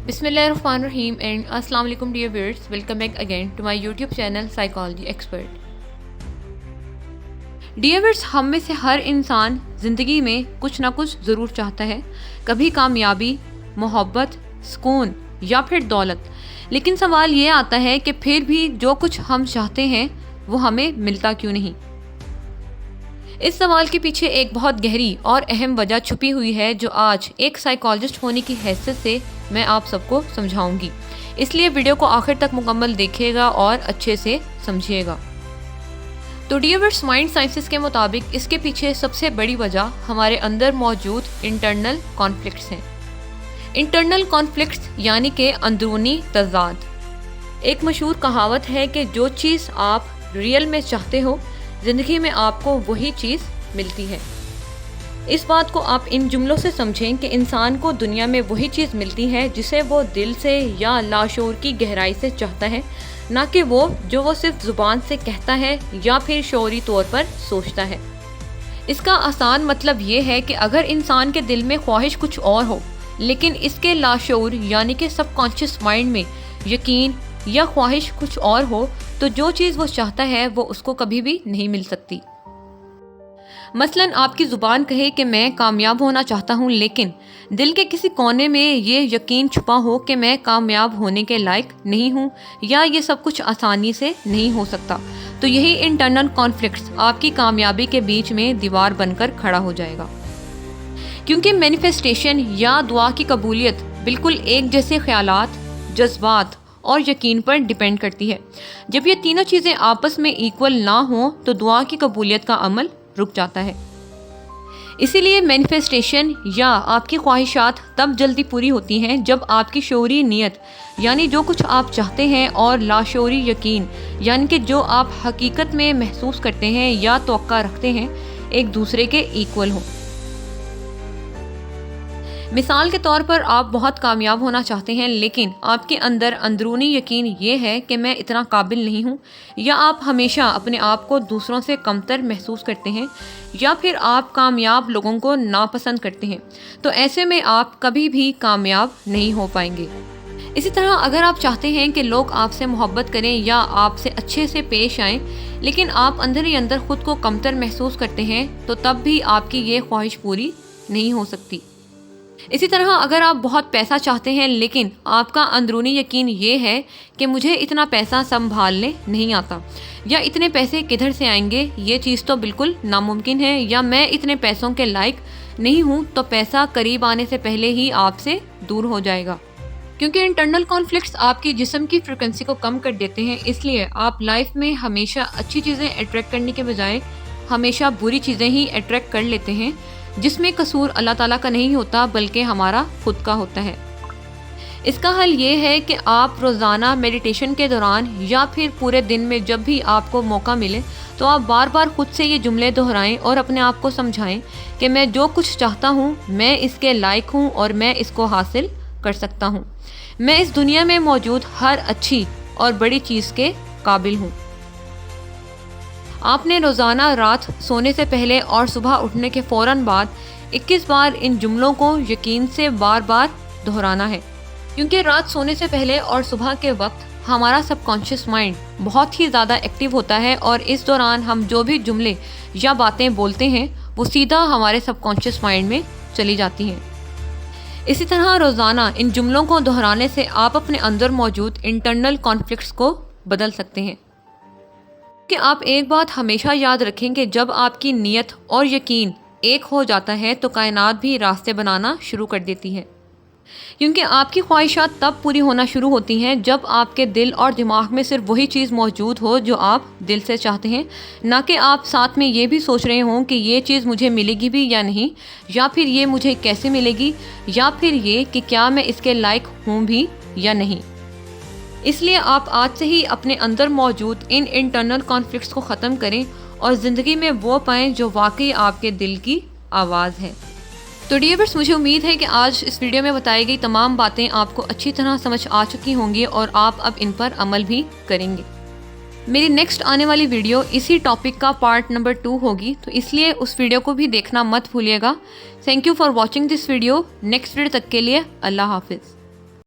Bismillahirrahmanirrahim and Assalamu alaikum dear viewers. Welcome back again to my YouTube channel Psychology Expert. Dear viewers, हम में से हर इंसान ज़िंदगी में कुछ ना कुछ ज़रूर चाहता है, कभी कामयाबी, मोहब्बत, सुकून या फिर दौलत। लेकिन सवाल ये आता है कि फिर भी जो कुछ हम चाहते हैं वो हमें मिलता क्यों नहीं। इस सवाल के पीछे एक बहुत गहरी और अहम वजह छुपी हुई है जो आज एक साइकोलॉजिस्ट होने की हैसियत से मैं आप सबको समझाऊंगी। इसलिए वीडियो को आखिर तक मुकम्मल देखिएगा और अच्छे से समझिएगा। तो डियर व्यूअर्स, माइंड साइंसेस के मुताबिक इसके पीछे सबसे बड़ी वजह हमारे अंदर मौजूद इंटरनल कॉन्फ्लिक्ट्स हैं। इंटरनल कॉन्फ्लिक्ट्स यानी कि अंदरूनी तज़ाद। एक मशहूर कहावत है कि जो चीज़ आप रियल में चाहते हो ज़िंदगी में आपको वही चीज़ मिलती है। इस बात को आप इन जुमलों से समझें कि इंसान को दुनिया में वही चीज़ मिलती है जिसे वो दिल से या लाशऊर की गहराई से चाहता है, ना कि वो जो वो सिर्फ ज़ुबान से कहता है या फिर शौरी तौर पर सोचता है। इसका आसान मतलब ये है कि अगर इंसान के दिल में ख्वाहिश कुछ और हो लेकिन इसके लाशऊर यानी कि सबकॉन्शियस माइंड में यकीन या ख्वाहिश कुछ और हो तो जो चीज़ वो चाहता है वो उसको कभी भी नहीं मिल सकती। मसलन आपकी ज़ुबान कहे कि मैं कामयाब होना चाहता हूँ लेकिन दिल के किसी कोने में ये यकीन छुपा हो कि मैं कामयाब होने के लायक नहीं हूँ या ये सब कुछ आसानी से नहीं हो सकता, तो यही इंटरनल कॉन्फ्लिक्ट्स आपकी कामयाबी के बीच में दीवार बनकर खड़ा हो जाएगा। क्योंकि मैनिफेस्टेशन या दुआ की कबूलियत बिल्कुल एक जैसे ख्यालात, जज्बात और यकीन पर डिपेंड करती है। जब ये तीनों चीज़ें आपस में इक्वल ना हो तो दुआ की कबूलियत का अमल रुक जाता है। इसीलिए मैनिफेस्टेशन या आपकी ख्वाहिशात तब जल्दी पूरी होती हैं जब आपकी शौरी नीयत यानी जो कुछ आप चाहते हैं और लाशौरी यकीन यानी कि जो आप हकीकत में महसूस करते हैं या तवक्का रखते हैं एक दूसरे के इक्वल हों। मिसाल के तौर पर आप बहुत कामयाब होना चाहते हैं लेकिन आपके अंदर अंदरूनी यकीन ये है कि मैं इतना काबिल नहीं हूँ, या आप हमेशा अपने आप को दूसरों से कमतर महसूस करते हैं, या फिर आप कामयाब लोगों को नापसंद करते हैं, तो ऐसे में आप कभी भी कामयाब नहीं हो पाएंगे। इसी तरह अगर आप चाहते हैं कि लोग आपसे मोहब्बत करें या आपसे अच्छे से पेश आएं लेकिन आप अंदर ही अंदर ख़ुद को कमतर महसूस करते हैं तो तब भी आपकी ये ख्वाहिश पूरी नहीं हो सकती। इसी तरह अगर आप बहुत पैसा चाहते हैं लेकिन आपका अंदरूनी यकीन ये है कि मुझे इतना पैसा संभालने नहीं आता, या इतने पैसे किधर से आएंगे, ये चीज़ तो बिल्कुल नामुमकिन है, या मैं इतने पैसों के लायक नहीं हूँ, तो पैसा करीब आने से पहले ही आपसे दूर हो जाएगा। क्योंकि इंटरनल कॉन्फ्लिक्ट्स आपकी जिस्म की फ्रिक्वेंसी को कम कर देते हैं, इसलिए आप लाइफ में हमेशा अच्छी चीज़ें अट्रैक्ट करने के बजाय हमेशा बुरी चीज़ें ही अट्रैक्ट कर लेते हैं, जिसमें कसूर अल्लाह ताला का नहीं होता बल्कि हमारा खुद का होता है। इसका हल ये है कि आप रोज़ाना मेडिटेशन के दौरान या फिर पूरे दिन में जब भी आपको मौका मिले तो आप बार बार खुद से ये जुमले दोहराएं और अपने आप को समझाएं कि मैं जो कुछ चाहता हूँ मैं इसके लायक हूँ और मैं इसको हासिल कर सकता हूँ। मैं इस दुनिया में मौजूद हर अच्छी और बड़ी चीज़ के काबिल हूँ। आपने रोज़ाना रात सोने से पहले और सुबह उठने के फ़ौरन बाद 21 बार इन जुमलों को यकीन से बार बार दोहराना है। क्योंकि रात सोने से पहले और सुबह के वक्त हमारा सबकॉन्शियस माइंड बहुत ही ज़्यादा एक्टिव होता है और इस दौरान हम जो भी जुमले या बातें बोलते हैं वो सीधा हमारे सबकॉन्शियस माइंड में चली जाती हैं। इसी तरह रोज़ाना इन जुमलों को दोहराने से आप अपने अंदर मौजूद इंटरनल कॉन्फ्लिक्ट्स को बदल सकते हैं। कि आप एक बात हमेशा याद रखें कि जब आपकी नीयत और यकीन एक हो जाता है तो कायनात भी रास्ते बनाना शुरू कर देती है। क्योंकि आपकी ख्वाहिशात तब पूरी होना शुरू होती हैं जब आपके दिल और दिमाग में सिर्फ वही चीज़ मौजूद हो जो आप दिल से चाहते हैं, ना कि आप साथ में ये भी सोच रहे हों कि ये चीज़ मुझे मिलेगी भी या नहीं, या फिर ये मुझे कैसे मिलेगी, या फिर ये कि क्या मैं इसके लायक हूँ भी या नहीं। इसलिए आप आज से ही अपने अंदर मौजूद इन इंटरनल कॉन्फ्लिक्ट्स को ख़त्म करें और ज़िंदगी में वो पाएं जो वाकई आपके दिल की आवाज़ है। तो डियर व्यूअर्स, मुझे उम्मीद है कि आज इस वीडियो में बताई गई तमाम बातें आपको अच्छी तरह समझ आ चुकी होंगी और आप अब इन पर अमल भी करेंगे। मेरी नेक्स्ट आने वाली वीडियो इसी टॉपिक का पार्ट नंबर 2 होगी, तो इसलिए उस वीडियो को भी देखना मत भूलिएगा। Thank you for watching this video. Next video तक के लिए अल्लाह हाफिज़।